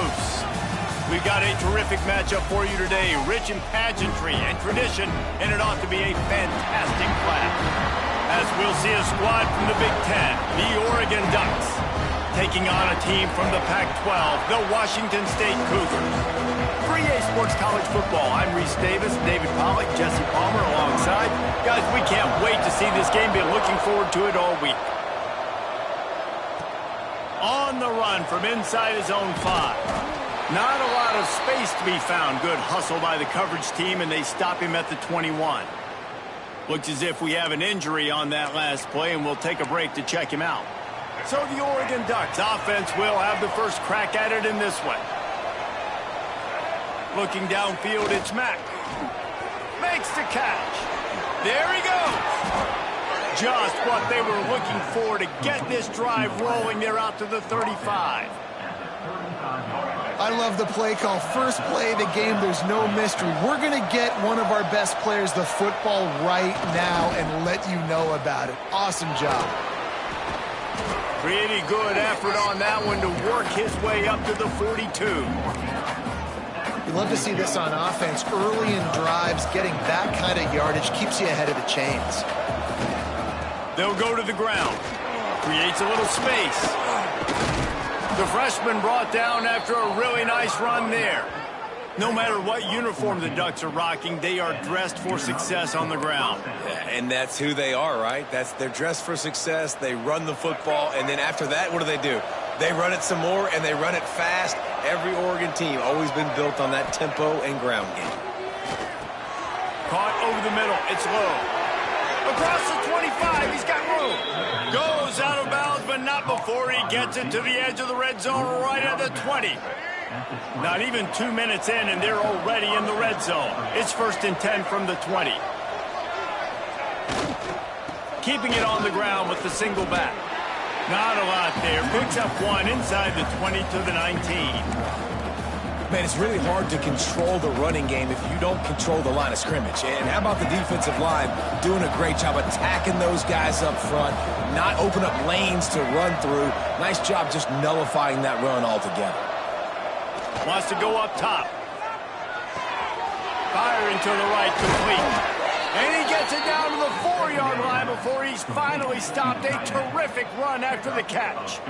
loose. We've got a terrific matchup for you today, rich in pageantry and tradition, and it ought to be a fantastic clash. As we'll see a squad from the Big Ten, the Oregon Ducks, taking on a team from the Pac-12, the Washington State Cougars. For EA Sports College Football, I'm Reese Davis, David Pollack, Jesse Palmer alongside. Guys, we can't wait to see this game. Been looking forward to it all week. On the run from inside his own 5. Not a lot of space to be found. Good hustle by the coverage team, and they stop him at the 21. Looks as if we have an injury on that last play, and we'll take a break to check him out. So the Oregon Ducks offense will have the first crack at it in this one. Looking downfield, it's Mack. Makes the catch. There he goes. Just what they were looking for to get this drive rolling. They're out to the 35. I love the play call. First play of the game, there's no mystery. We're going to get one of our best players the football right now and let you know about it. Awesome job. Pretty good effort on that one to work his way up to the 42. You love to see this on offense. Early in drives, getting that kind of yardage keeps you ahead of the chains. They'll go to the ground. Creates a little space. The freshman brought down after a really nice run there. No matter what uniform the Ducks are rocking, they are dressed for success on the ground. Yeah, and that's who they are, right? They're dressed for success. They run the football, and then after that, what do? They run it some more, and they run it fast. Every Oregon team always been built on that tempo and ground game. Caught over the middle. It's low. Across the 25. He's got room. Goes out of bounds, but not before he gets it to the edge of the red zone right at the 20. Not even 2 minutes in, and they're already in the red zone. It's 1st and 10 from the 20. Keeping it on the ground with the single back. Not a lot there. Picks up one inside the 20 to the 19. Man, it's really hard to control the running game if you don't control the line of scrimmage. And how about the defensive line doing a great job attacking those guys up front, not open up lanes to run through. Nice job just nullifying that run altogether. Wants to go up top. Firing to the right, complete. And he gets it down to the 4-yard line before he's finally stopped. A terrific run after the catch.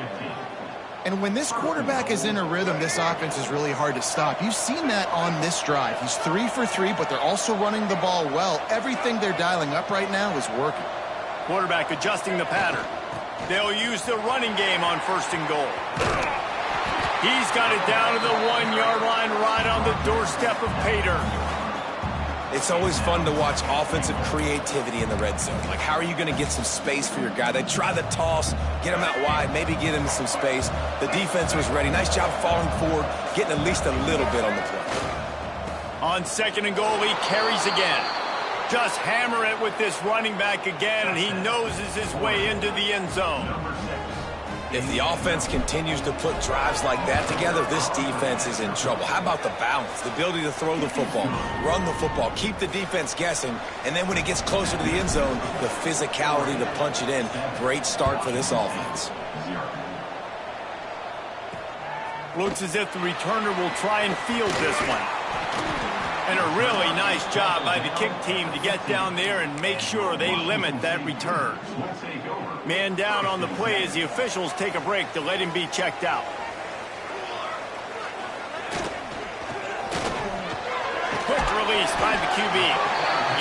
And when this quarterback is in a rhythm, this offense is really hard to stop. You've seen that on this drive. He's 3 for 3, but they're also running the ball well. Everything they're dialing up right now is working. Quarterback adjusting the pattern. They'll use the running game on 1st and goal. He's got it down to the 1-yard line right on the doorstep of Pater. It's always fun to watch offensive creativity in the red zone. Like, how are you going to get some space for your guy? They try the toss, get him out wide, maybe get him some space. The defense was ready. Nice job falling forward, getting at least a little bit on the play. On 2nd and goal, he carries again. Just hammer it with this running back again, and he noses his way into the end zone. If the offense continues to put drives like that together, this defense is in trouble. How about the balance, the ability to throw the football, run the football, keep the defense guessing, and then when it gets closer to the end zone, the physicality to punch it in. Great start for this offense. Looks as if the returner will try and field this one. And a really nice job by the kick team to get down there and make sure they limit that return. Man down on the play as the officials take a break to let him be checked out. Quick release by the QB.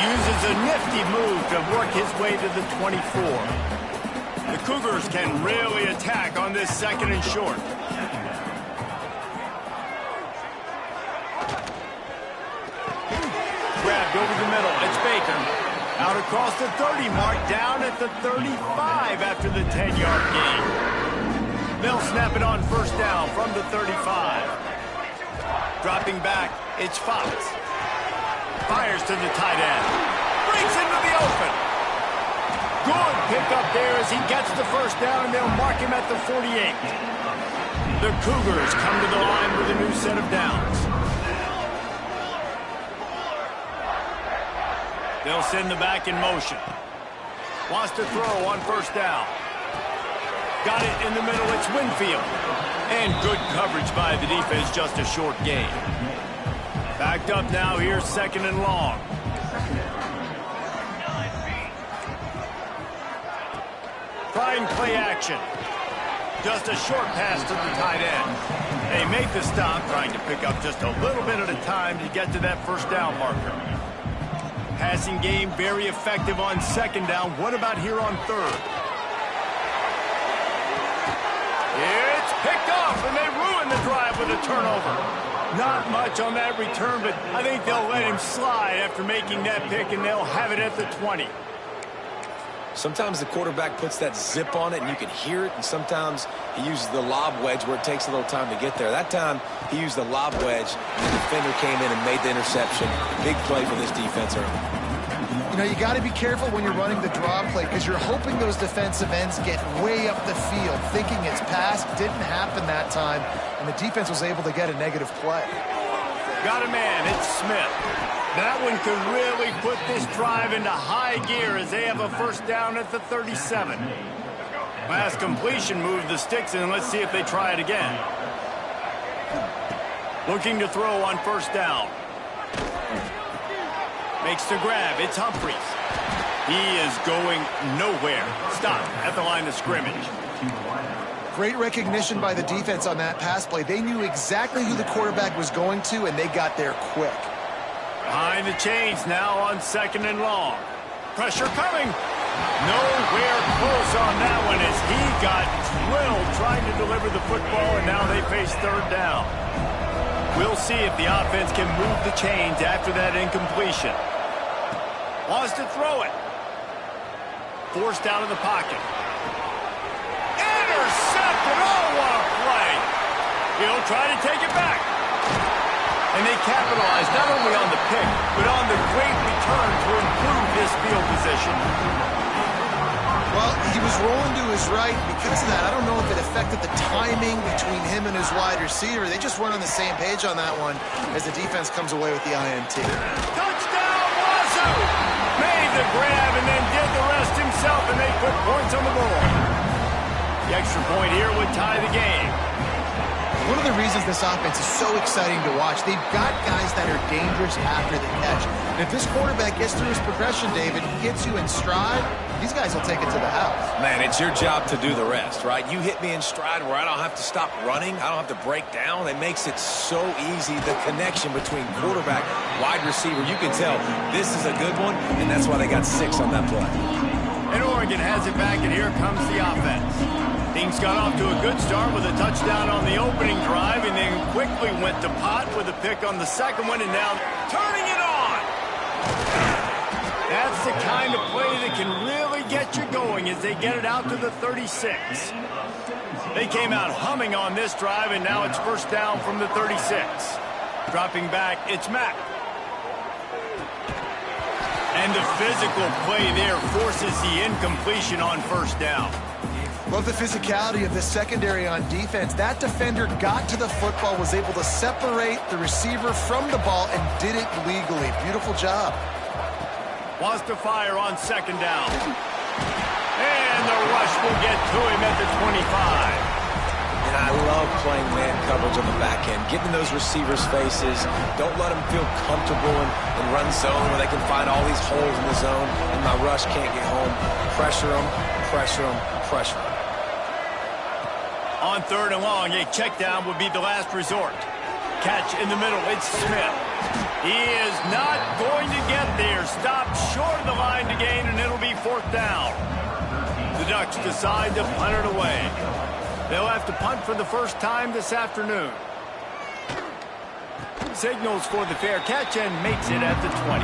Uses a nifty move to work his way to the 24. The Cougars can really attack on this 2nd and short. Grabbed over the middle. It's Baker. Out across the 30 mark, down at the 35 after the 10-yard gain. They'll snap it on 1st down from the 35. Dropping back, it's Fox. Fires to the tight end. Breaks into the open. Good pickup there as he gets the 1st down, and they'll mark him at the 48. The Cougars come to the line with a new set of downs. They'll send the back in motion. Wants to throw on 1st down. Got it in the middle. It's Winfield. And good coverage by the defense, just a short gain. Backed up now, here's 2nd and long. Trying play action. Just a short pass to the tight end. They make the stop, trying to pick up just a little bit at a time to get to that 1st down marker. Passing game very effective on 2nd down. What about here on 3rd? It's picked off, and they ruin the drive with a turnover. Not much on that return, but I think they'll let him slide after making that pick, and they'll have it at the 20. Sometimes the quarterback puts that zip on it and you can hear it, and sometimes he uses the lob wedge where it takes a little time to get there. That time he used the lob wedge and the defender came in and made the interception. Big play for this defense early. You know, you got to be careful when you're running the draw play because you're hoping those defensive ends get way up the field, thinking it's pass. Didn't happen that time, and the defense was able to get a negative play. Got a man, it's Smith. That one could really put this drive into high gear as they have a 1st down at the 37. Last completion moved the sticks in. Let's see if they try it again. Looking to throw on 1st down. Makes the grab. It's Humphries. He is going nowhere. Stop at the line of scrimmage. Great recognition by the defense on that pass play. They knew exactly who the quarterback was going to, and they got there quick. Behind the chains now on 2nd and long. Pressure coming. Nowhere close on that one as he got drilled trying to deliver the football, and now they face 3rd down. We'll see if the offense can move the chains after that incompletion. Wants to throw it. Forced out of the pocket. Intercepted. Oh, what a play. He'll try to take it back. And they capitalized not only on the pick, but on the great return to improve his field position. Well, he was rolling to his right. Because of that, I don't know if it affected the timing between him and his wide receiver. They just weren't on the same page on that one as the defense comes away with the INT. Touchdown, Wazoo! Made the grab and then did the rest himself, and they put points on the board. The extra point here would tie the game. One of the reasons this offense is so exciting to watch, they've got guys that are dangerous after the catch. And if this quarterback gets through his progression, David, gets you in stride, these guys will take it to the house. Man, it's your job to do the rest, right? You hit me in stride where I don't have to stop running. I don't have to break down. It makes it so easy, the connection between quarterback, wide receiver. You can tell this is a good one, and that's why they got 6 on that play. And Oregon has it back, and here comes the offense. Things got off to a good start with a touchdown on the opening drive and then quickly went to pot with a pick on the 2nd one and now turning it on. That's the kind of play that can really get you going as they get it out to the 36. They came out humming on this drive and now it's 1st down from the 36. Dropping back, it's Mack. And the physical play there forces the incompletion on 1st down. Love the physicality of the secondary on defense. That defender got to the football, was able to separate the receiver from the ball, and did it legally. Beautiful job. Wants to fire on 2nd down. And the rush will get to him at the 25. And I love playing man coverage on the back end, getting in those receivers' faces. Don't let them feel comfortable in run zone where they can find all these holes in the zone, and my rush can't get home. Pressure them, pressure them, pressure them. On 3rd and long, a check down would be the last resort. Catch in the middle, it's Smith. He is not going to get there. Stopped short of the line to gain, and it'll be 4th down. The Ducks decide to punt it away. They'll have to punt for the first time this afternoon. Signals for the fair catch and makes it at the 20.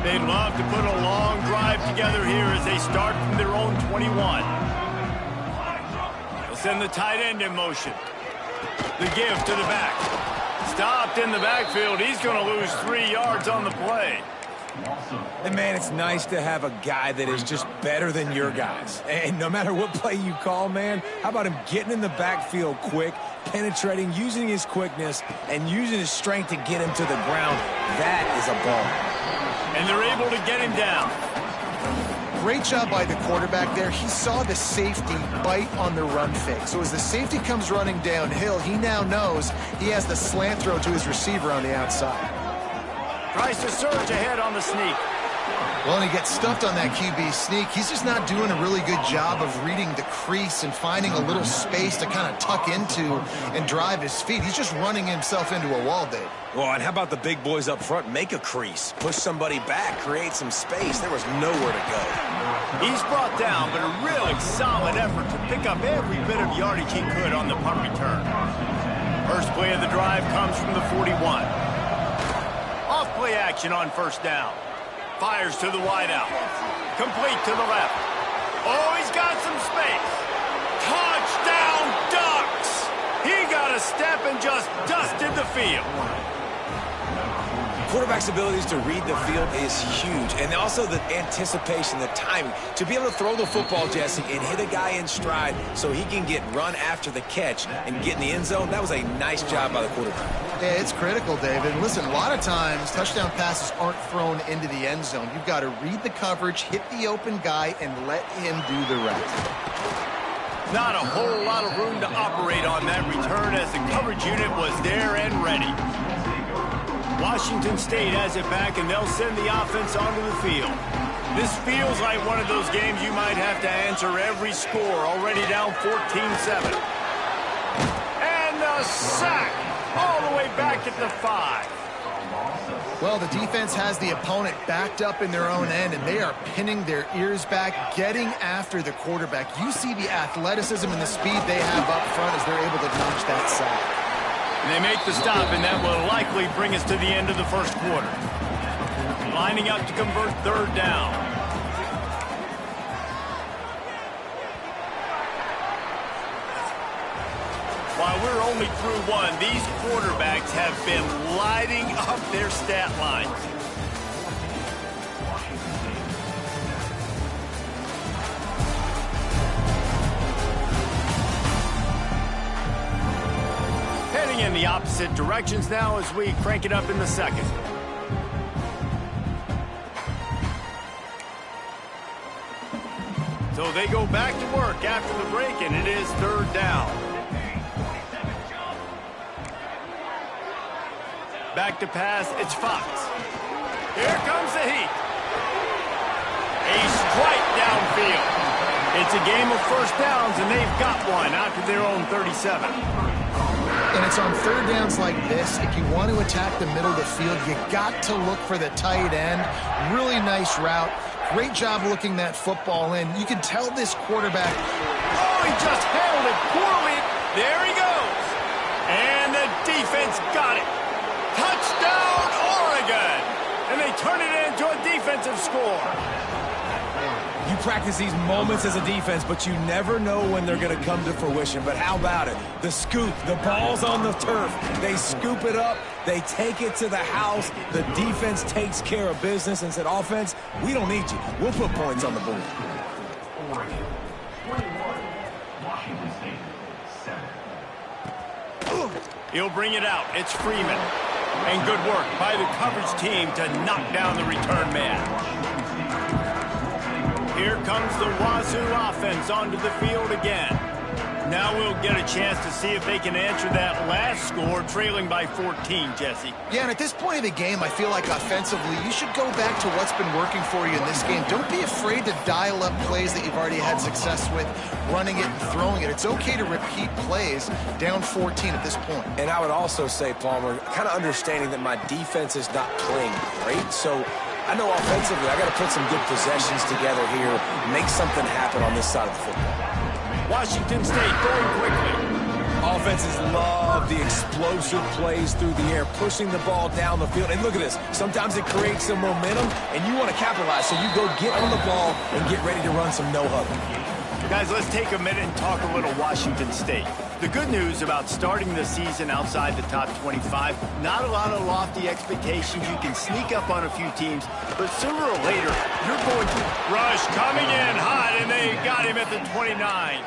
They'd love to put a long drive together here as they start from their own 21. They'll send the tight end in motion. The give to the back. Stopped in the backfield. He's going to lose 3 yards on the play. And, man, it's nice to have a guy that is just better than your guys. And no matter what play you call, man, how about him getting in the backfield quick, penetrating, using his quickness, and using his strength to get him to the ground. That is a ball. And they're able to get him down. great job by the quarterback there. He saw the safety bite on the run fake. So as the safety comes running downhill, he now knows he has the slant throw to his receiver on the outside. Tries to surge ahead on the sneak. Well, and he gets stuffed on that QB sneak. He's just not doing a really good job of reading the crease and finding a little space to kind of tuck into and drive his feet. He's just running himself into a wall, Dave. Well, and how about the big boys up front? Make a crease. Push somebody back. Create some space. There was nowhere to go. He's brought down, but a really solid effort to pick up every bit of yardage he could on the punt return. First play of the drive comes from the 41. Off play action on first down. Fires to the wideout. Complete to the left. Oh, he's got some space. Touchdown, Ducks! He got a step and just dusted the field. Quarterback's abilities to read the field is huge. And also the anticipation, the timing. To be able to throw the football, Jesse, and hit a guy in stride so he can get run after the catch and get in the end zone, that was a nice job by the quarterback. Yeah, it's critical, David. And listen, a lot of times touchdown passes aren't thrown into the end zone. You've got to read the coverage, hit the open guy, and let him do the rest. Not a whole lot of room to operate on that return as the coverage unit was there and ready. Washington State has it back, and they'll send the offense onto the field. This feels like one of those games you might have to answer every score, already down 14-7. And a sack all the way back at the 5. Well, the defense has the opponent backed up in their own end, and they are pinning their ears back, getting after the quarterback. You see the athleticism and the speed they have up front as they're able to notch that sack. And they make the stop, and that will likely bring us to the end of the first quarter. Lining up to convert third down. While we're only through one, these quarterbacks have been lighting up their stat lines. Heading in the opposite directions now as we crank it up in the second. So they go back to work after the break, and it is third down. Back to pass, it's Fox. Here comes the heat. A strike downfield. It's a game of first downs, and they've got one out to their own 37. And it's on third downs like this. If you want to attack the middle of the field, you got to look for the tight end. Really nice route. Great job looking that football in. You can tell this quarterback. Oh, he just handled it poorly. There he goes. And the defense got it. Touchdown, Oregon. And they turn it into a defensive score. You practice these moments as a defense, but you never know when they're going to come to fruition. But how about it? The scoop, the ball's on the turf. They scoop it up. They take it to the house. The defense takes care of business and said, offense, we don't need you. We'll put points on the board. He'll bring it out. It's Freeman. And good work by the coverage team to knock down the return man. Here comes the Wazoo offense onto the field again. Now we'll get a chance to see if they can answer that last score, trailing by 14, Jesse. Yeah, and at this point of the game, I feel like offensively, you should go back to what's been working for you in this game. Don't be afraid to dial up plays that you've already had success with, running it and throwing it. It's okay to repeat plays down 14 at this point. And I would also say, Palmer, kind of understanding that my defense is not playing great, so I know offensively I got to put some good possessions together here, make something happen on this side of the football. Washington State going quickly. Offenses love the explosive plays through the air, pushing the ball down the field. And look at this. Sometimes it creates some momentum, and you want to capitalize. So you go get on the ball and get ready to run some no-huddle. Guys, let's take a minute and talk a little Washington State. The good news about starting the season outside the top 25, not a lot of lofty expectations. You can sneak up on a few teams, but sooner or later, you're going to rush coming in hot, and they got him at the 29.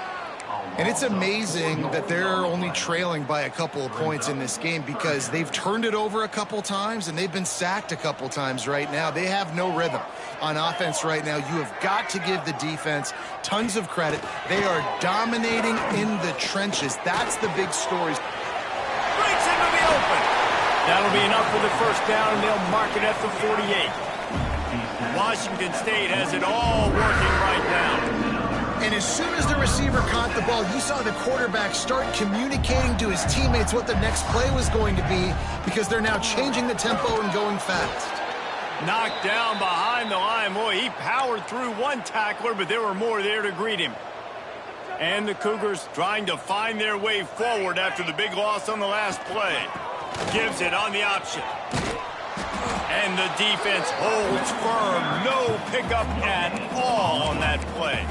And it's amazing that they're only trailing by a couple of points in this game because they've turned it over a couple times and they've been sacked a couple times right now. They have no rhythm on offense right now. You have got to give the defense tons of credit. They are dominating in the trenches. That's the big story. Breaks into the open. That'll be enough for the first down, and they'll mark it at the 48. Washington State has it all working right now. And as soon as the receiver caught the ball, you saw the quarterback start communicating to his teammates what the next play was going to be because they're now changing the tempo and going fast. Knocked down behind the line. Boy, he powered through one tackler, but there were more there to greet him. And the Cougars trying to find their way forward after the big loss on the last play. Gives it on the option. And the defense holds firm. No pickup at all on that play.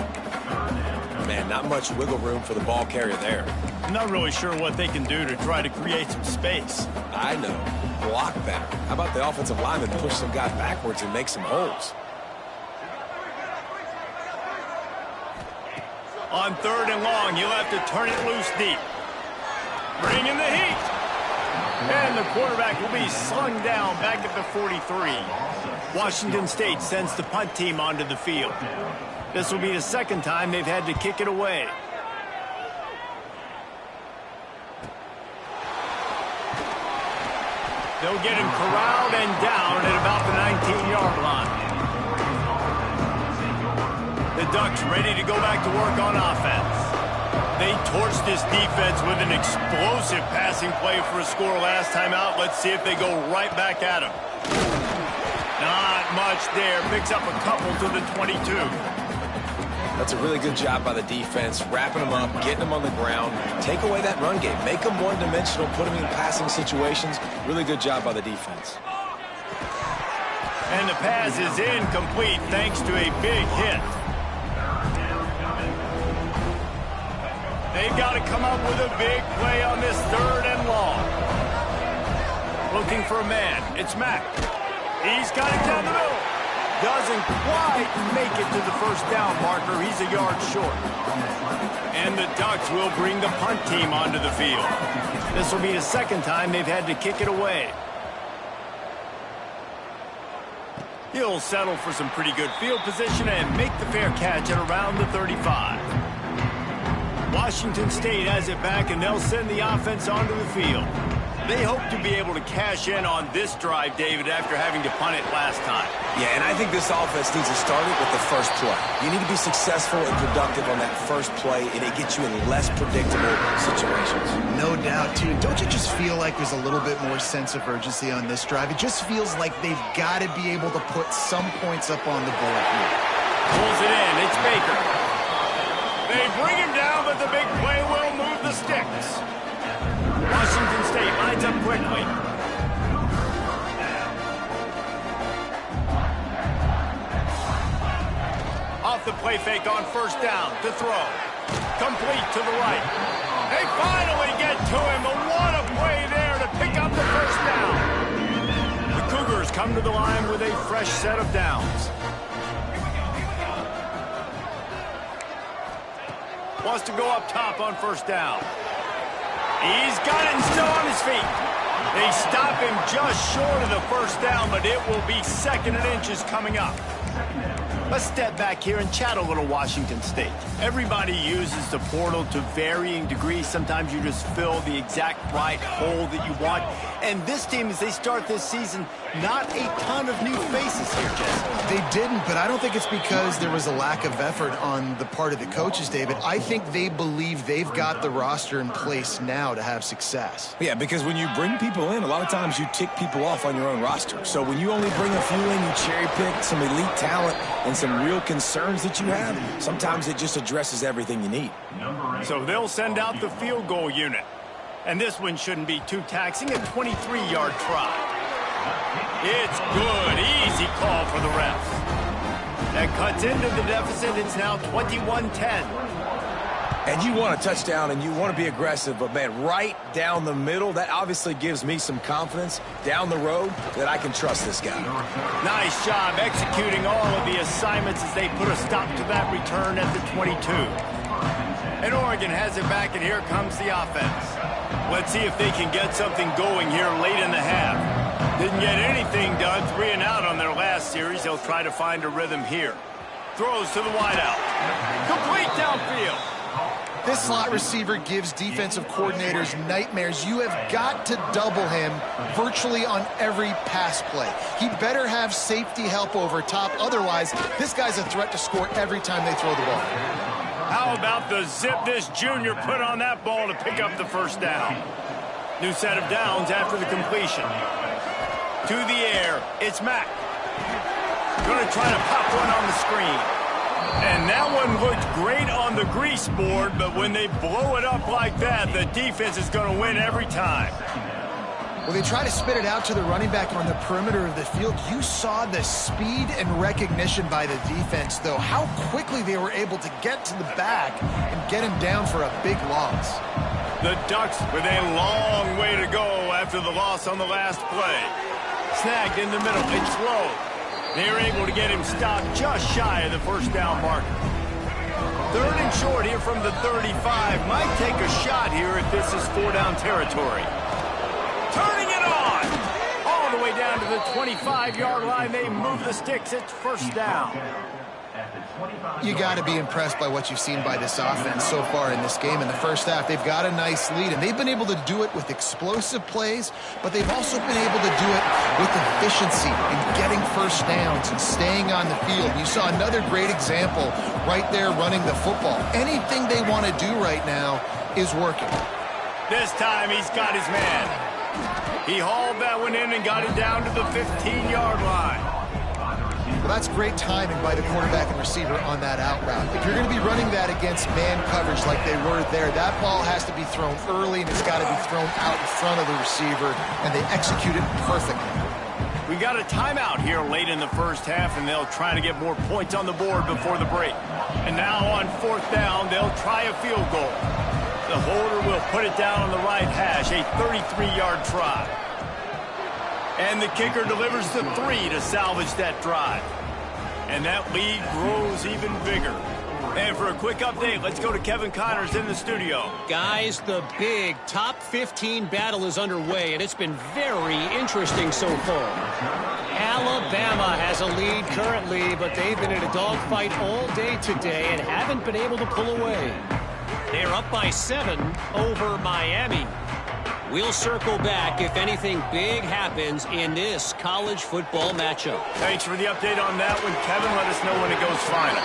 Man, not much wiggle room for the ball carrier there. I'm not really sure what they can do to try to create some space. I know. Block better. How about the offensive lineman push some guy backwards and make some holes? On 3rd and long, you'll have to turn it loose deep. Bring in the heat. And the quarterback will be slung down back at the 43. Washington State sends the punt team onto the field. This will be the second time they've had to kick it away. They'll get him corralled and down at about the 19-yard line. The Ducks ready to go back to work on offense. They torched this defense with an explosive passing play for a score last time out. Let's see if they go right back at him. Not much there. Picks up a couple to the 22. That's a really good job by the defense, wrapping them up, getting them on the ground. Take away that run game. Make them one-dimensional, put them in passing situations. Really good job by the defense. And the pass is incomplete thanks to a big hit. They've got to come up with a big play on this 3rd and long. Looking for a man. It's Mack. He's got it down the middle. Doesn't quite make it to the first down marker. He's a yard short. And the Ducks will bring the punt team onto the field. This will be the second time they've had to kick it away. He'll settle for some pretty good field position and make the fair catch at around the 35. Washington State has it back, and they'll send the offense onto the field. They hope to be able to cash in on this drive, David, after having to punt it last time. Yeah, and I think this offense needs to start it with the first play. You need to be successful and productive on that first play, and it gets you in less predictable situations. No doubt, too. Don't you just feel like there's a little bit more sense of urgency on this drive? It just feels like they've got to be able to put some points up on the board here. Pulls it in. It's Baker. They bring him down, but the big play will move the sticks. Washington State lines up quickly. Off the play fake on first down to throw. Complete to the right. They finally get to him, but what a play there to pick up the first down. The Cougars come to the line with a fresh set of downs. Wants to go up top on first down. He's got it and still on his feet. They stop him just short of the first down, but it will be 2nd and inches coming up. Let's step back here and chat a little Washington State. Everybody uses the portal to varying degrees. Sometimes you just fill the exact right hole that you want. And this team, as they start this season, not a ton of new faces here, Jesse. They didn't, but I don't think it's because there was a lack of effort on the part of the coaches, David. I think they believe they've got the roster in place now to have success. Yeah, because when you bring people in, a lot of times you tick people off on your own roster. So when you only bring a few in, you cherry pick some elite talent and some real concerns that you have, sometimes it just addresses everything you need. So they'll send out the field goal unit. And this one shouldn't be too taxing, a 23-yard try. It's good. Easy call for the refs. That cuts into the deficit. It's now 21-10. And you want a touchdown and you want to be aggressive, but, man, right down the middle, that obviously gives me some confidence down the road that I can trust this guy. Nice job executing all of the assignments as they put a stop to that return at the 22. And Oregon has it back, and here comes the offense. Let's see if they can get something going here late in the half. Didn't get anything done, 3 and out on their last series. They'll try to find a rhythm here. Throws to the wideout. Complete downfield. This slot receiver gives defensive coordinators nightmares. You have got to double him virtually on every pass play. He better have safety help over top. Otherwise, this guy's a threat to score every time they throw the ball. How about the zip this junior put on that ball to pick up the first down? New set of downs after the completion. To the air, it's Mack. Going to try to pop one on the screen. And that one looked great on the grease board, but when they blow it up like that, the defense is going to win every time. Well, they try to spit it out to the running back on the perimeter of the field. You saw the speed and recognition by the defense, though. How quickly they were able to get to the back and get him down for a big loss. The Ducks with a long way to go after the loss on the last play. Snagged in the middle. It's low. They were able to get him stopped just shy of the first down marker. 3rd and short here from the 35. Might take a shot here if this is 4-down territory. Turning it on! All the way down to the 25-yard line. They move the sticks. It's first down. You got to be impressed by what you've seen by this offense so far in this game. In the first half, they've got a nice lead, and they've been able to do it with explosive plays, but they've also been able to do it with efficiency and getting first downs and staying on the field. You saw another great example right there running the football. Anything they want to do right now is working. This time he's got his man. He hauled that one in and got it down to the 15-yard line. Well, that's great timing by the quarterback and receiver on that out route. If you're going to be running that against man coverage like they were there, that ball has to be thrown early and it's got to be thrown out in front of the receiver, and they execute it perfectly. We got a timeout here late in the first half, and they'll try to get more points on the board before the break. And now on 4th down, they'll try a field goal. The holder will put it down on the right hash, a 33-yard try. And the kicker delivers the 3 to salvage that drive. And that lead grows even bigger. And for a quick update, let's go to Kevin Connors in the studio. Guys, the big top 15 battle is underway, and it's been very interesting so far. Alabama has a lead currently, but they've been in a dogfight all day today and haven't been able to pull away. They're up by 7 over Miami. We'll circle back if anything big happens in this college football matchup. Thanks for the update on that one, Kevin. Let us know when it goes final.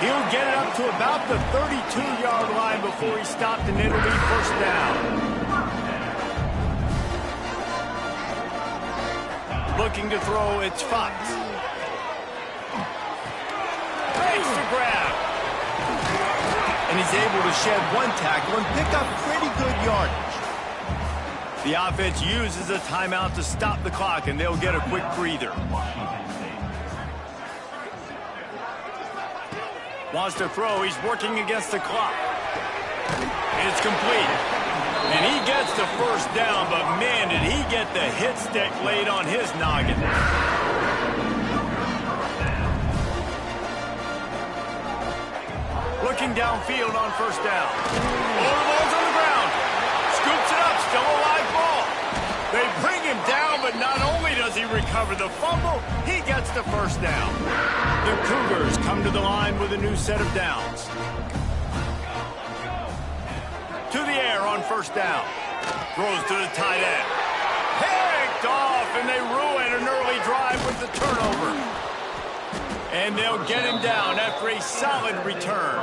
He'll get it up to about the 32-yard line before he's stopped, and it'll be first down. Looking to throw, it's Fox. Takes the grab. And he's able to shed one tackle and pick up pretty good yardage. The offense uses a timeout to stop the clock, and they'll get a quick breather. Wants to throw. He's working against the clock. It's complete. And he gets the first down, but man, did he get the hit stick laid on his noggin. Looking downfield on first down. Oh, the ball's on the ground. Scoops it up, still a live ball. They bring him down, but not only does he recover the fumble, he gets the first down. The Cougars come to the line with a new set of downs. To the air on first down. Throws to the tight end. Picked off, and they ruin an early drive with the turnover. And they'll get him down after a solid return.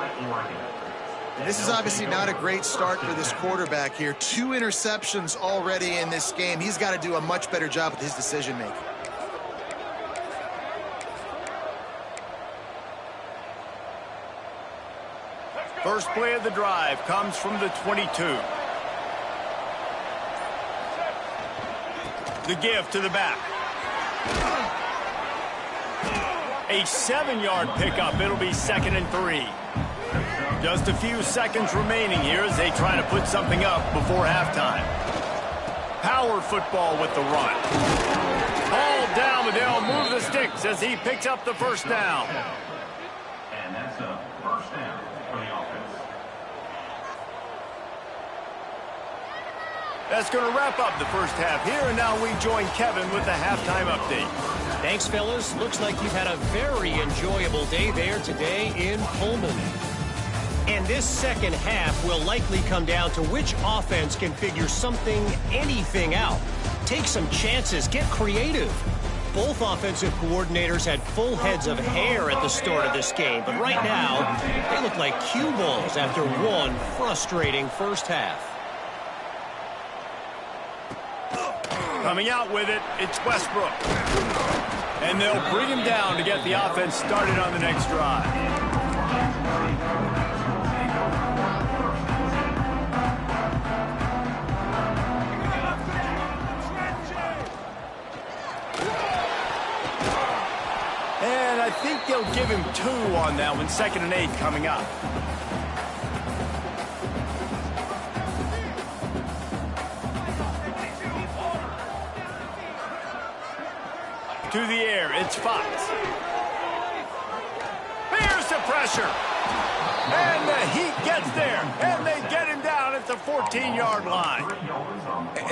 This is obviously not a great start for this quarterback here. 2 interceptions already in this game. He's got to do a much better job with his decision-making. First play of the drive comes from the 22. The give to the back. A 7-yard pickup. It'll be 2nd and 3. Just a few seconds remaining here as they try to put something up before halftime. Power football with the run. Ball down, but they'll move the sticks as he picks up the first down. And that's a first down for the offense. That's going to wrap up the first half here, and now we join Kevin with the halftime update. Thanks, fellas. Looks like you've had a very enjoyable day there today in Pullman. And this second half will likely come down to which offense can figure something, anything out. Take some chances, get creative. Both offensive coordinators had full heads of hair at the start of this game, but right now, they look like cue balls after one frustrating first half. Coming out with it, it's Westbrook. And they'll bring him down to get the offense started on the next drive. And I think they'll give him 2 on that one, 2nd and 8 coming up. To the air, it's Fox. Here's the pressure. And the Heat gets there, and they get him down at the 14-yard line.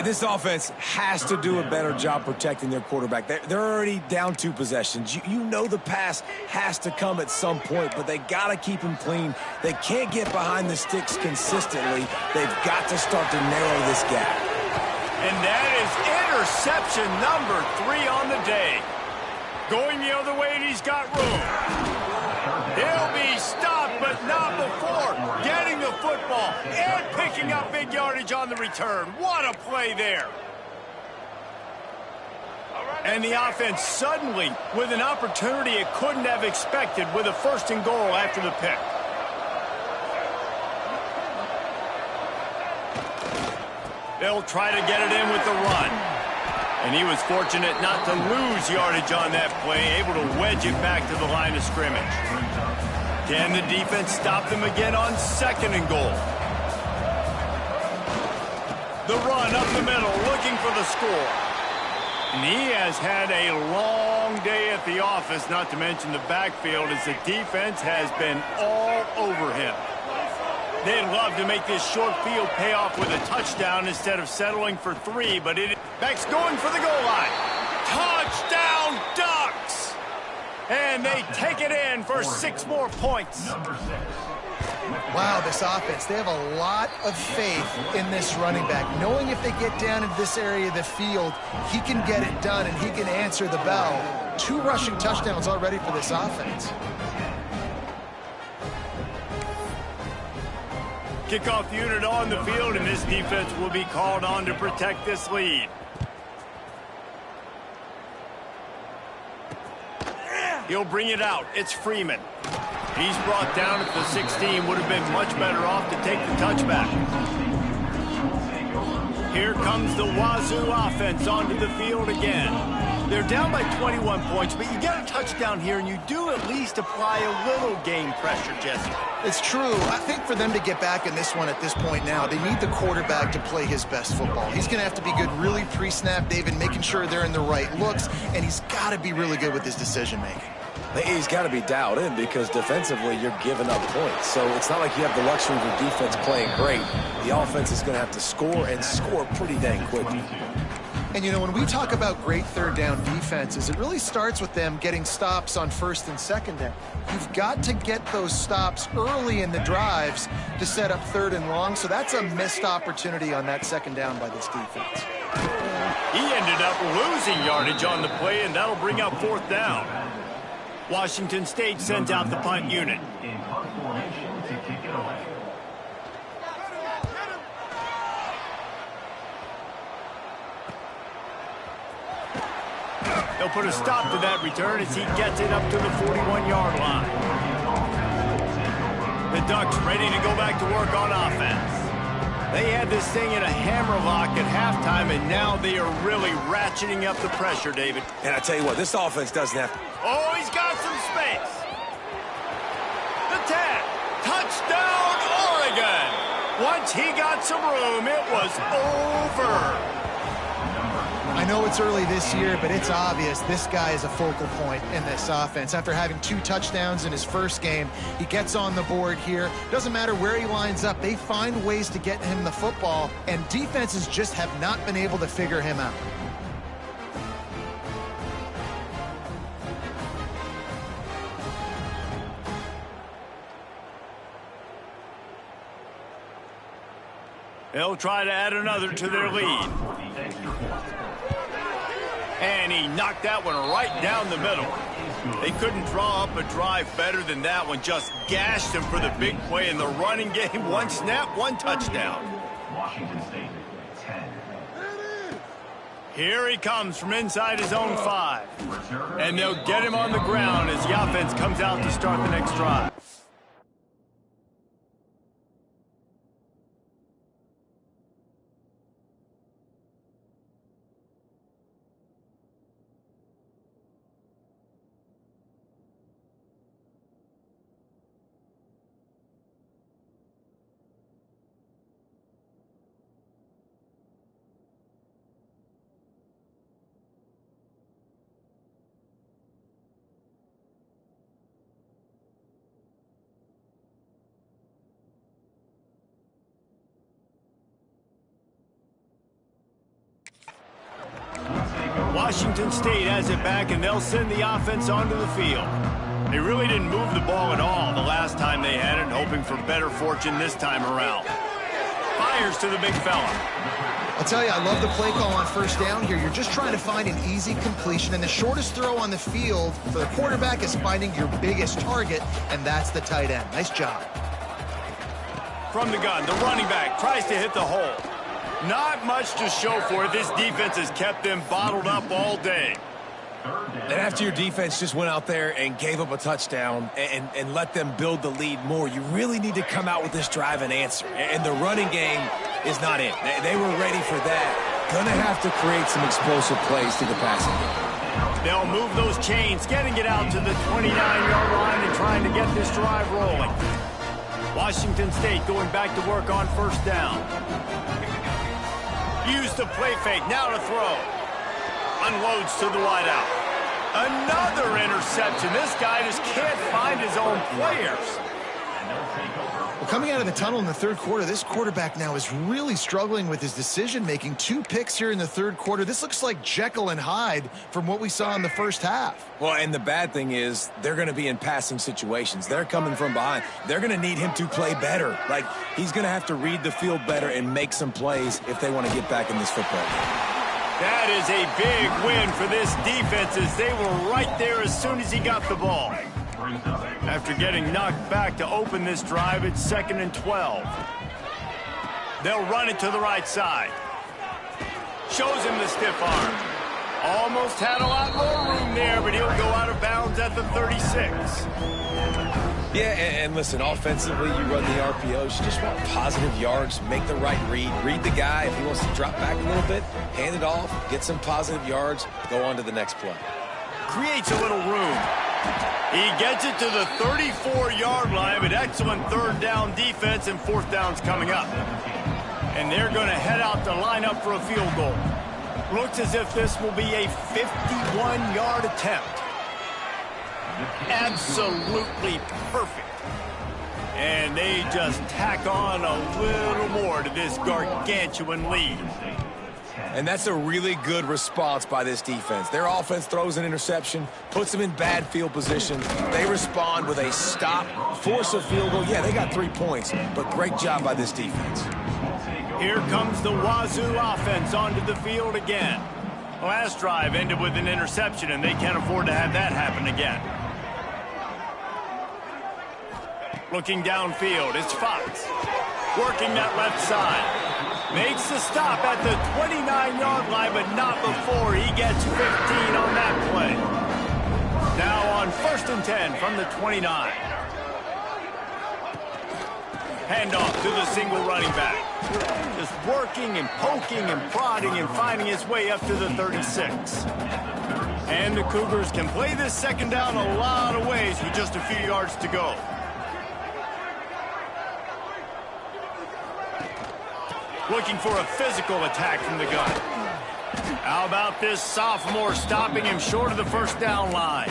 This offense has to do a better job protecting their quarterback. They're already down 2 possessions. You know the pass has to come at some point, but they got to keep him clean. They can't get behind the sticks consistently. They've got to start to narrow this gap. And that is interception number 3 on the day. Going the other way, and he's got room. He'll be stopped, but not before getting the football and picking up big yardage on the return. What a play there. And the offense suddenly with an opportunity it couldn't have expected with a 1st and goal after the pick. They'll try to get it in with the run. And he was fortunate not to lose yardage on that play, able to wedge it back to the line of scrimmage. Can the defense stop them again on 2nd and goal? The run up the middle, looking for the score. And he has had a long day at the office, not to mention the backfield, as the defense has been all over him. They'd love to make this short field pay off with a touchdown instead of settling for 3, but Beck's going for the goal line. Touchdown, Ducks! And they take it in for 6 more points. Wow, this offense, they have a lot of faith in this running back, knowing if they get down into this area of the field, he can get it done and he can answer the bell. 2 rushing touchdowns already for this offense. Kickoff unit on the field, and this defense will be called on to protect this lead. He'll bring it out. It's Freeman. He's brought down at the 16. Would have been much better off to take the touchback. Here comes the Wazoo offense onto the field again. They're down by 21 points, but you get a touchdown here, and you do at least apply a little game pressure, Jesse. It's true. I think for them to get back in this one at this point now, they need the quarterback to play his best football. He's going to have to be good really pre-snap, David, making sure they're in the right looks, and he's got to be really good with his decision-making. He's got to be dialed in because defensively you're giving up points. So it's not like you have the luxury of your defense playing great. The offense is going to have to score and score pretty dang quickly. And, you know, when we talk about great 3rd down defenses, it really starts with them getting stops on 1st and 2nd down. You've got to get those stops early in the drives to set up 3rd and long, so that's a missed opportunity on that 2nd down by this defense. He ended up losing yardage on the play, and that'll bring up 4th down. Washington State sends out the punt unit. They'll put a stop to that return as he gets it up to the 41-yard line. The Ducks ready to go back to work on offense. They had this thing in a hammerlock at halftime, and now they are really ratcheting up the pressure, David. And I tell you what, this offense doesn't have... Oh, he's got some space. The 10. Touchdown, Oregon. Once he got some room, it was over. I know it's early this year, but it's obvious this guy is a focal point in this offense. After having 2 touchdowns in his first game, he gets on the board here. Doesn't matter where he lines up, they find ways to get him the football, and defenses just have not been able to figure him out. They'll try to add another to their lead. And he knocked that one right down the middle. They couldn't draw up a drive better than that one. Just gashed him for the big play in the running game. 1 snap, 1 touchdown. Washington State, 10. Here he comes from inside his own 5. And they'll get him on the ground as the offense comes out to start the next drive. Washington State has it back, and they'll send the offense onto the field. They really didn't move the ball at all the last time they had it, hoping for better fortune this time around. Fires to the big fella. I'll tell you, I love the play call on first down here. You're just trying to find an easy completion, and the shortest throw on the field for the quarterback is finding your biggest target, and that's the tight end. Nice job. From the gun, the running back tries to hit the hole. Not much to show for it. This defense has kept them bottled up all day. And after your defense just went out there and gave up a touchdown and let them build the lead more, you really need to come out with this drive and answer. And the running game is not it. They were ready for that. Gonna have to create some explosive plays to the passing game. They'll move those chains, getting it out to the 29-yard line and trying to get this drive rolling. Washington State going back to work on first down. Use the play fake, now to throw. Unloads to the wideout. Another interception. This guy just can't find his own players. Well, coming out of the tunnel in the third quarter, this quarterback now is really struggling with his decision-making. 2 picks here in the third quarter. This looks like Jekyll and Hyde from what we saw in the first half. Well, and the bad thing is they're going to be in passing situations. They're coming from behind. They're going to need him to play better. Like, he's going to have to read the field better and make some plays if they want to get back in this football game. That is a big win for this defense as they were right there as soon as he got the ball. After getting knocked back to open this drive, it's 2nd and 12. They'll run it to the right side. Shows him the stiff arm. Almost had a lot more room there, but he'll go out of bounds at the 36. Yeah, and listen, offensively, you run the RPOs. You just want positive yards, make the right read the guy. If he wants to drop back a little bit, hand it off, get some positive yards, go on to the next play. Creates a little room. He gets it to the 34-yard line, but excellent third down defense, and fourth down's coming up. And they're going to head out to line up for a field goal. Looks as if this will be a 51-yard attempt. Absolutely perfect. And they just tack on a little more to this gargantuan lead. And that's a really good response by this defense. Their offense throws an interception, puts them in bad field position. They respond with a stop, force a field goal. Yeah, they got 3 points, but great job by this defense. Here comes the Wazoo offense onto the field again. Last drive ended with an interception, and they can't afford to have that happen again. Looking downfield, it's Fox. Working that left side. Makes the stop at the 29-yard line, but not before he gets 15 on that play. Now on 1st and 10 from the 29. Handoff to the single running back. Just working and poking and prodding and finding his way up to the 36. And the Cougars can play this second down a lot of ways with just a few yards to go. Looking for a physical attack from the gun. How about this sophomore stopping him short of the first down line?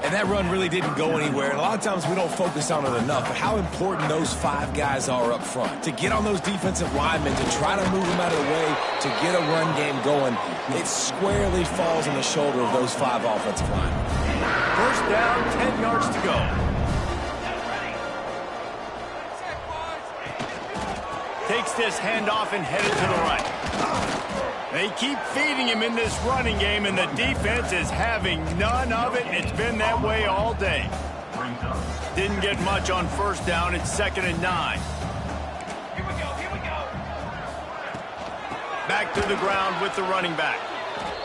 And that run really didn't go anywhere. And a lot of times we don't focus on it enough, but how important those 5 guys are up front. To get on those defensive linemen, to try to move them out of the way, to get a run game going, it squarely falls on the shoulder of those 5 offensive linemen. First down, 10 yards to go. Takes this handoff and headed to the right. They keep feeding him in this running game, and the defense is having none of it. It's been that way all day. Didn't get much on first down. It's 2nd and 9. Here we go. Back to the ground with the running back.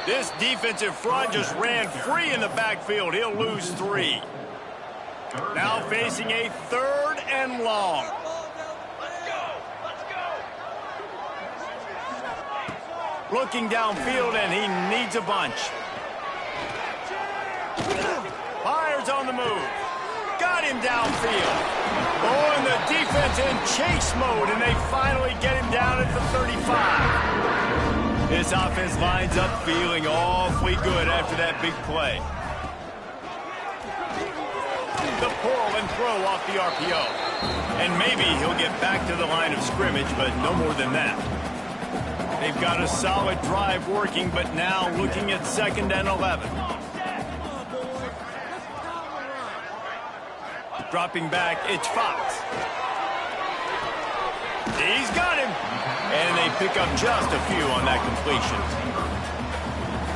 This defensive front just ran free in the backfield. He'll lose 3. Now facing a 3rd and long. Looking downfield, and he needs a bunch. Fires on the move. Got him downfield. Oh, and the defense in chase mode, and they finally get him down at the 35. This offense lines up feeling awfully good after that big play. The pull and throw off the RPO. And maybe he'll get back to the line of scrimmage, but no more than that. They've got a solid drive working, but now looking at 2nd and 11. Dropping back, it's Fox. He's got him. And they pick up just a few on that completion.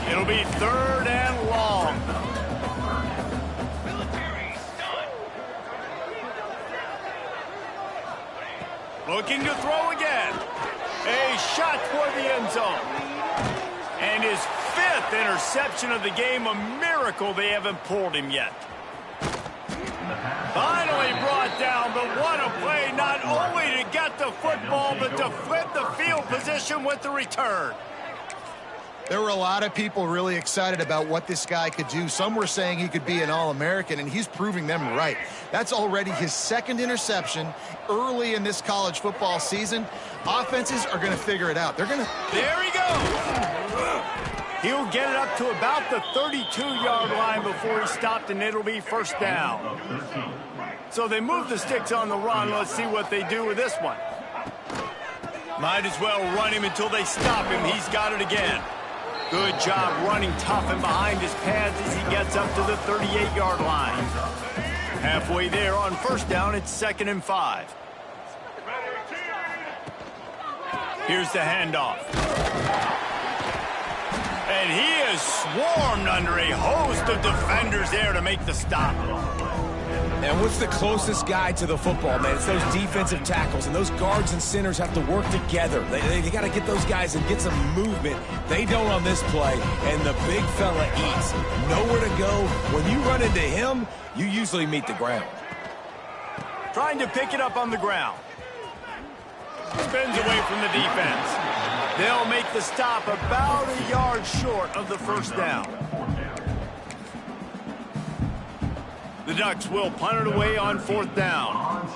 It'll be 3rd and long. Looking to throw again. A shot toward the end zone. And his 5th interception of the game, a miracle they haven't pulled him yet. Finally brought down, but what a play, not only to get the football, but to flip the field position with the return. There were a lot of people really excited about what this guy could do. Some were saying he could be an All-American, and he's proving them right. That's already his 2nd interception early in this college football season. Offenses are going to figure it out. They're going to... There he goes. He'll get it up to about the 32-yard line before he stopped, and it'll be 1st down. So they move the sticks on the run. Let's see what they do with this one. Might as well run him until they stop him. He's got it again. Good job running tough and behind his pads as he gets up to the 38-yard line. Halfway there on 1st down, it's 2nd and 5. Here's the handoff. And he is swarmed under a host of defenders there to make the stop. And what's the closest guy to the football, man? It's those defensive tackles, and those guards and centers have to work together. They got to get those guys and get some movement. They don't on this play, and the big fella eats. Nowhere to go. When you run into him, you usually meet the ground. Trying to pick it up on the ground. Spins away from the defense. They'll make the stop about a yard short of the 1st down. The Ducks will punt it away on 4th down.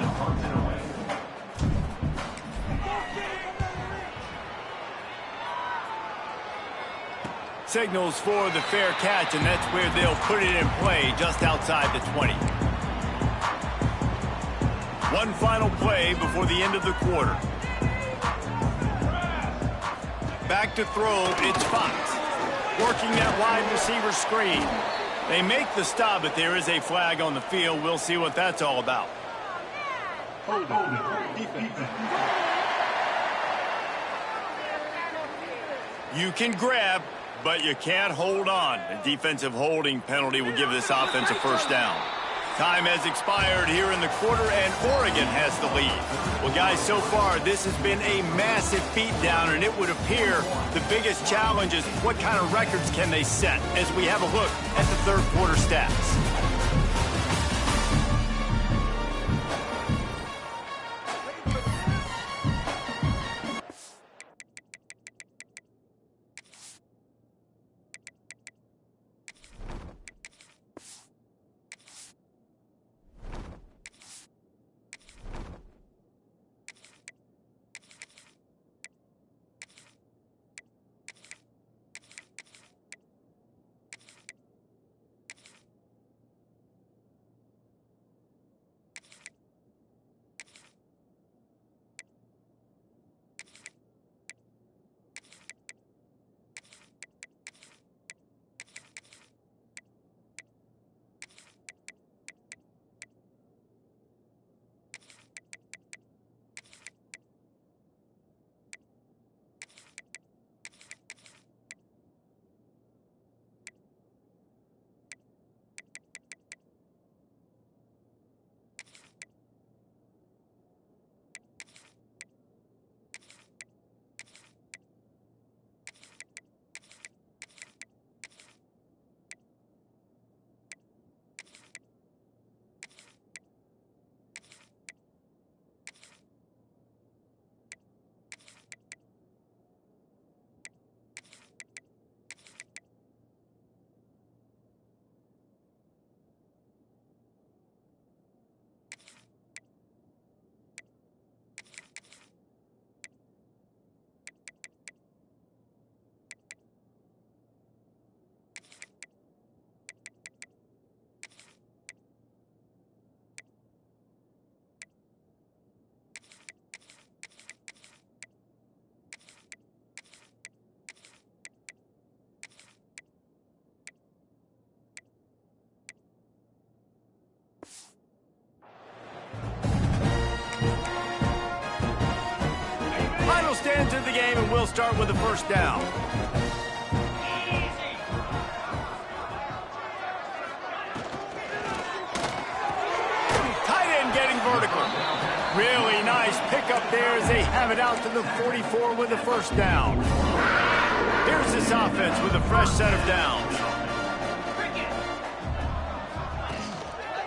Signals for the fair catch, and that's where they'll put it in play, just outside the 20. One final play before the end of the quarter. Back to throw, it's Fox. Working that wide receiver screen. They make the stop, but there is a flag on the field. We'll see what that's all about. You can grab, but you can't hold on. A defensive holding penalty will give this offense a 1st down. Time has expired here in the quarter, and Oregon has the lead. Well, guys, so far, this has been a massive beatdown, and it would appear the biggest challenge is what kind of records can they set as we have a look at the 3rd quarter stats. will stand to the game, and we'll start with the first down. Tight end getting vertical. Really nice pickup there as they have it out to the 44 with the first down. Here's this offense with a fresh set of downs.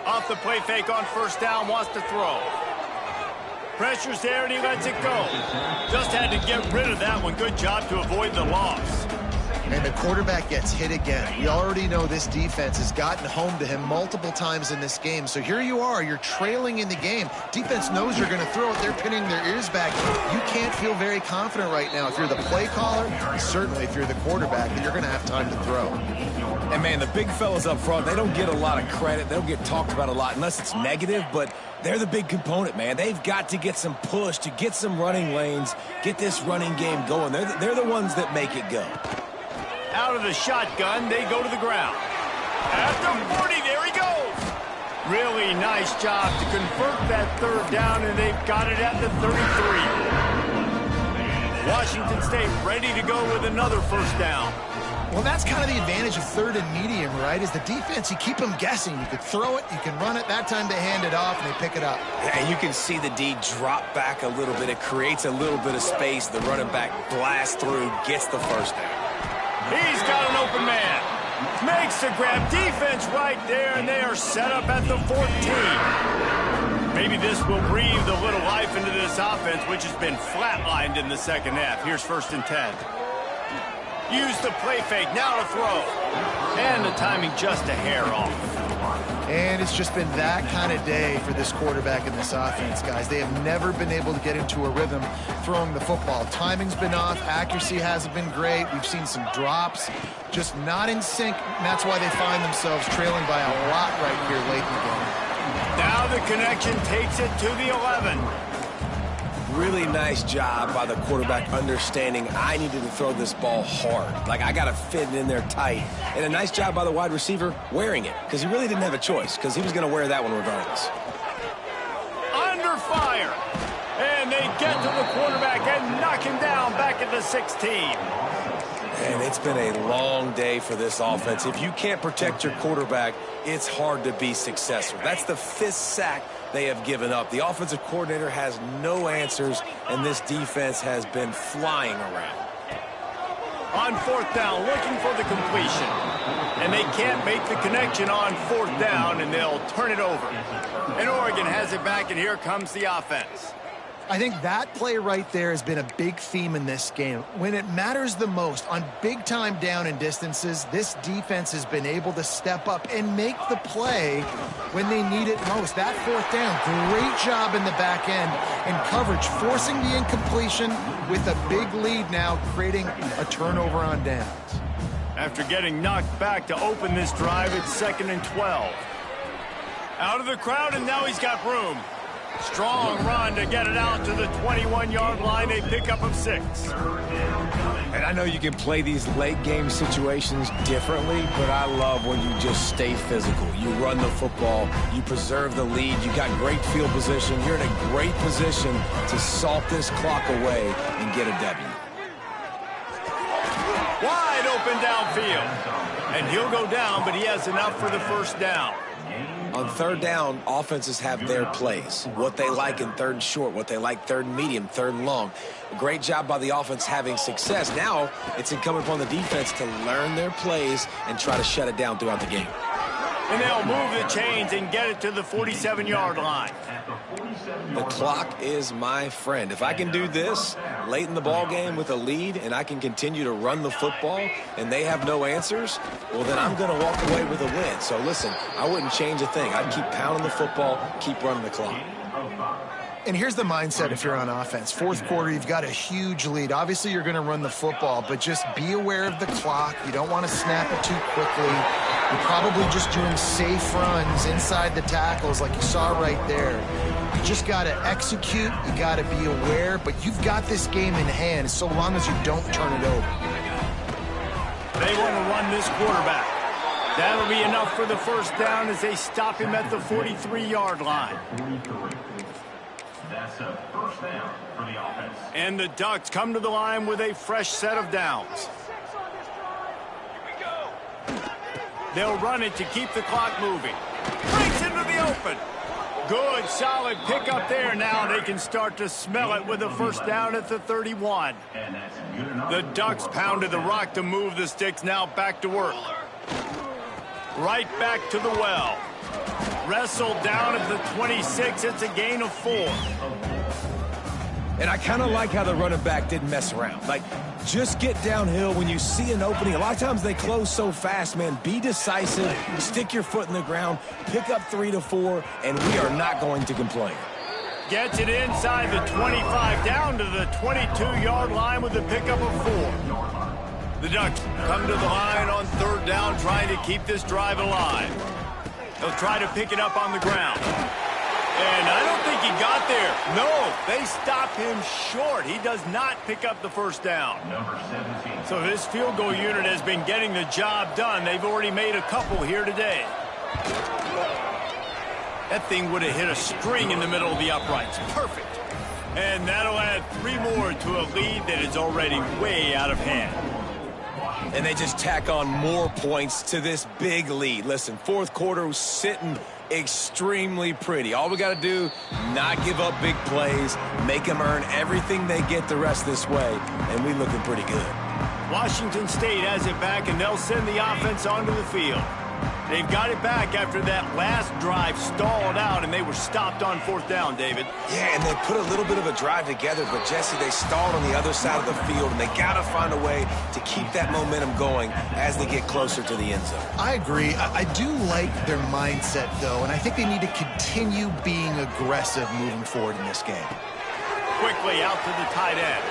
Off the play fake on first down, wants to throw. Pressure's there and he lets it go. Just had to get rid of that one. Good job to avoid the loss. And the quarterback gets hit again. We already know this defense has gotten home to him multiple times in this game. So here you are, you're trailing in the game. Defense knows you're going to throw it. They're pinning their ears back. You can't feel very confident right now if you're the play caller, and certainly if you're the quarterback, that you're going to have time to throw. And, man, the big fellas up front, they don't get a lot of credit. They don't get talked about a lot unless it's negative, but they're the big component, man. They've got to get some push, to get some running lanes, get this running game going. They're the ones that make it go. Out of the shotgun, they go to the ground. At the 40, there he goes. Really nice job to convert that third down, and they've got it at the 33. Washington State ready to go with another first down. Well, that's kind of the advantage of third and medium, right? Is the defense, you keep them guessing. You could throw it, you can run it. That time they hand it off, and they pick it up. And you can see the D drop back a little bit. It creates a little bit of space. The running back blasts through, gets the first down. He's got an open man. Makes the grab. Defense right there, and they are set up at the 14. Maybe this will breathe a little life into this offense, which has been flatlined in the second half. Here's 1st and 10. Use the play fake. Now to throw. And the timing just a hair off. And it's just been that kind of day for this quarterback and this offense, guys. They have never been able to get into a rhythm throwing the football. Timing's been off. Accuracy hasn't been great. We've seen some drops, just not in sync. And that's why they find themselves trailing by a lot right here late in the game. Now the connection takes it to the 11. Really nice job by the quarterback understanding I needed to throw this ball hard. Like, I got to fit it in there tight. And a nice job by the wide receiver wearing it, because he really didn't have a choice, because he was going to wear that one regardless. Under fire. And they get to the quarterback and knock him down back at the 16. And it's been a long day for this offense. If you can't protect your quarterback, it's hard to be successful. That's the 5th sack they have given up. The offensive coordinator has no answers, and this defense has been flying around. On 4th down, looking for the completion. And they can't make the connection on 4th down, and they'll turn it over. And Oregon has it back, and here comes the offense. I think that play right there has been a big theme in this game. When it matters the most, on big-time down and distances, this defense has been able to step up and make the play when they need it most. That 4th down, great job in the back end and coverage, forcing the incompletion with a big lead now, creating a turnover on downs. After getting knocked back to open this drive, it's 2nd and 12. Out of the crowd, and now he's got room. Strong run to get it out to the 21-yard line. A pickup of 6. And I know you can play these late game situations differently, but I love when you just stay physical. You run the football, you preserve the lead, you got great field position. You're in a great position to salt this clock away and get a W. Wide open downfield. And he'll go down, but he has enough for the first down. On 3rd down, offenses have their plays. What they like in 3rd and short, what they like 3rd and medium, 3rd and long. A great job by the offense having success. Now it's incumbent upon the defense to learn their plays and try to shut it down throughout the game. And they'll move the chains and get it to the 47-yard line. The clock is my friend. If I can do this late in the ball game with a lead and I can continue to run the football and they have no answers, well, then I'm going to walk away with a win. So, listen, I wouldn't change a thing. I'd keep pounding the football, keep running the clock. And here's the mindset if you're on offense. 4th quarter, you've got a huge lead. Obviously, you're going to run the football, but just be aware of the clock. You don't want to snap it too quickly. You're probably just doing safe runs inside the tackles like you saw right there. You just got to execute. You got to be aware, but you've got this game in hand so long as you don't turn it over. They want to run this quarterback. That'll be enough for the first down as they stop him at the 43-yard line. That's a first down for the offense. And the Ducks come to the line with a fresh set of downs. They'll run it to keep the clock moving. Breaks into the open. Good, solid pickup there. Now they can start to smell it with a first down at the 31. And that's good enough. The Ducks pounded the rock to move the sticks. Now back to work. Right back to the well. Wrestled down at the 26. It's a gain of 4. And I kind of like how the running back didn't mess around. Like, just get downhill when you see an opening. A lot of times they close so fast, man. Be decisive, stick your foot in the ground, pick up 3 to 4, and we are not going to complain. Gets it inside the 25, down to the 22-yard line with the pickup of 4. The Ducks come to the line on third down, trying to keep this drive alive. They'll try to pick it up on the ground. And I don't think he got there. No, they stopped him short. He does not pick up the first down. Number 17. So this field goal unit has been getting the job done. They've already made a couple here today. That thing would have hit a string in the middle of the uprights. Perfect. And that'll add 3 more to a lead that is already way out of hand. And they just tack on more points to this big lead. Listen, fourth quarter was sitting extremely pretty. All we got to do, not give up big plays, make them earn everything they get the rest this way, and we looking pretty good. Washington State has it back, and they'll send the offense onto the field. They've got it back after that last drive stalled out, and they were stopped on fourth down, David. Yeah, and they put a little bit of a drive together, but, Jesse, they stalled on the other side of the field, and they got to find a way to keep that momentum going as they get closer to the end zone. I agree. I do like their mindset, though, and I think they need to continue being aggressive moving forward in this game. Quickly out to the tight end.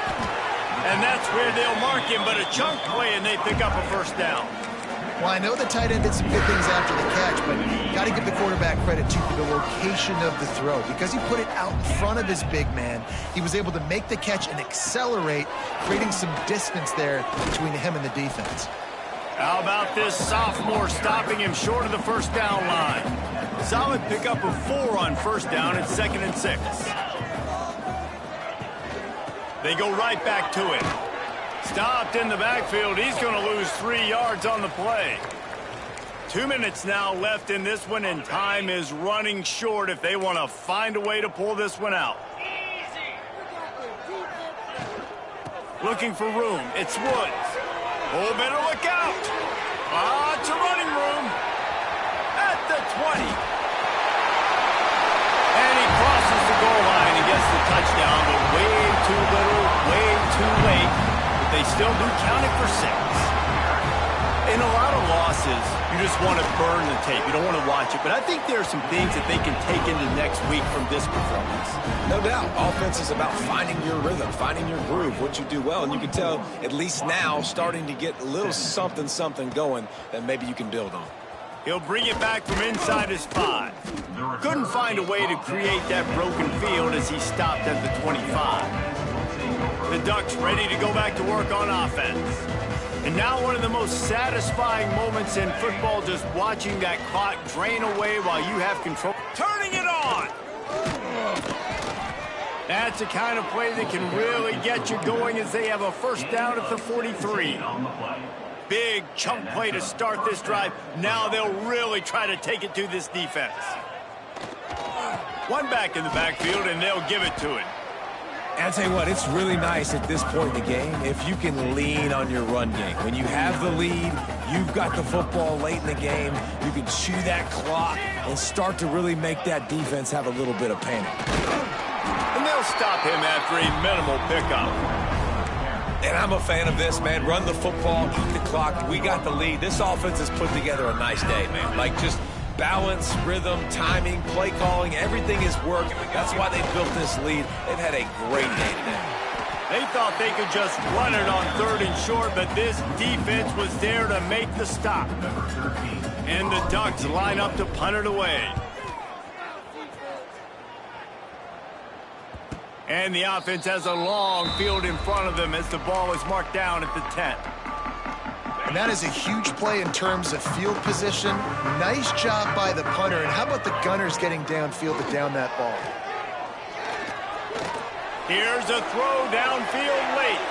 And that's where they'll mark him, but a chunk play, and they pick up a first down. Well, I know the tight end did some good things after the catch, but got to give the quarterback credit to the location of the throw. Because he put it out in front of his big man, he was able to make the catch and accelerate, creating some distance there between him and the defense. How about this sophomore stopping him short of the first down line? Solid pickup of 4 on first down at 2nd and 6. They go right back to it. Stopped in the backfield. He's going to lose 3 yards on the play. 2 minutes now left in this one, and time is running short if they want to find a way to pull this one out. Looking for room. It's Woods. Oh, better look out. It's a running room. At the 20. And he crosses the goal line and gets the touchdown, but way too little, way too late. They still do count it for 6. In a lot of losses, you just want to burn the tape. You don't want to watch it. But I think there are some things that they can take into next week from this performance. No doubt. Offense is about finding your rhythm, finding your groove, what you do well. And you can tell, at least now, starting to get a little something going that maybe you can build on. He'll bring it back from inside his 5. Couldn't find a way to create that broken field as he stopped at the 25. The Ducks ready to go back to work on offense. And now one of the most satisfying moments in football, just watching that clock drain away while you have control. Turning it on! That's the kind of play that can really get you going as they have a first down at the 43. Big chunk play to start this drive. Now they'll really try to take it to this defense. One back in the backfield, and they'll give it to it. And I'll tell you what, it's really nice at this point in the game if you can lean on your run game. When you have the lead, you've got the football late in the game, you can chew that clock and start to really make that defense have a little bit of panic. And they'll stop him after a minimal pickup. And I'm a fan of this, man. Run the football, keep the clock. We got the lead. This offense has put together a nice day, man. Like, just balance, rhythm, timing, play calling, everything is working. That's why they built this lead. They've had a great day today. They thought they could just run it on 3rd and short, but this defense was there to make the stop. And the Ducks line up to punt it away. And the offense has a long field in front of them as the ball is marked down at the 10. And that is a huge play in terms of field position. Nice job by the punter. And how about the Gunners getting downfield to down that ball? Here's a throw downfield late.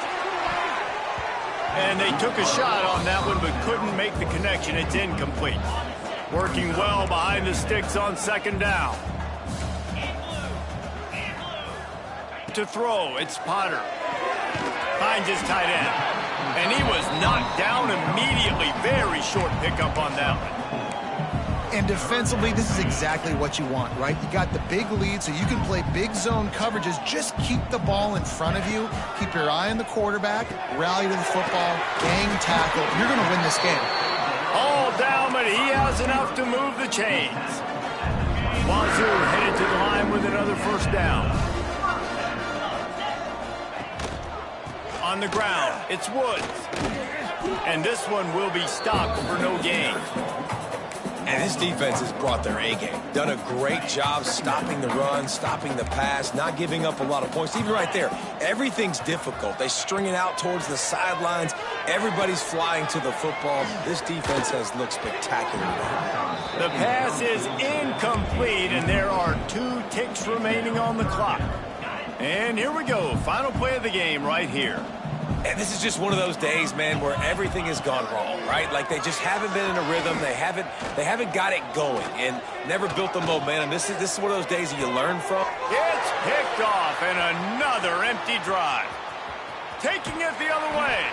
And they took a shot on that one but couldn't make the connection. It's incomplete. Working well behind the sticks on second down. To throw, it's Potter. Finds his tight end. And he was knocked down immediately. Very short pickup on that one. And defensively, this is exactly what you want, right? You got the big lead, so you can play big zone coverages. Just keep the ball in front of you. Keep your eye on the quarterback. Rally to the football. Gang tackle. You're going to win this game. All down, but he has enough to move the chains. Wazoo headed to the line with another first down. On the ground, it's Woods. And this one will be stopped for no gain. And this defense has brought their A-game. Done a great job stopping the run, stopping the pass, not giving up a lot of points. Even right there, everything's difficult. They string it out towards the sidelines. Everybody's flying to the football. This defense has looked spectacular. The pass is incomplete, and there are 2 ticks remaining on the clock. And here we go. Final play of the game right here. And this is just one of those days, man, where everything has gone wrong, right? Like they just haven't been in a rhythm. They haven't got it going and never built the momentum. This is one of those days that you learn from. It's picked off and another empty drive. Taking it the other way.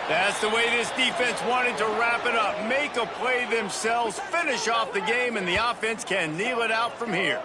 That's the way this defense wanted to wrap it up. Make a play themselves, finish off the game, and the offense can kneel it out from here.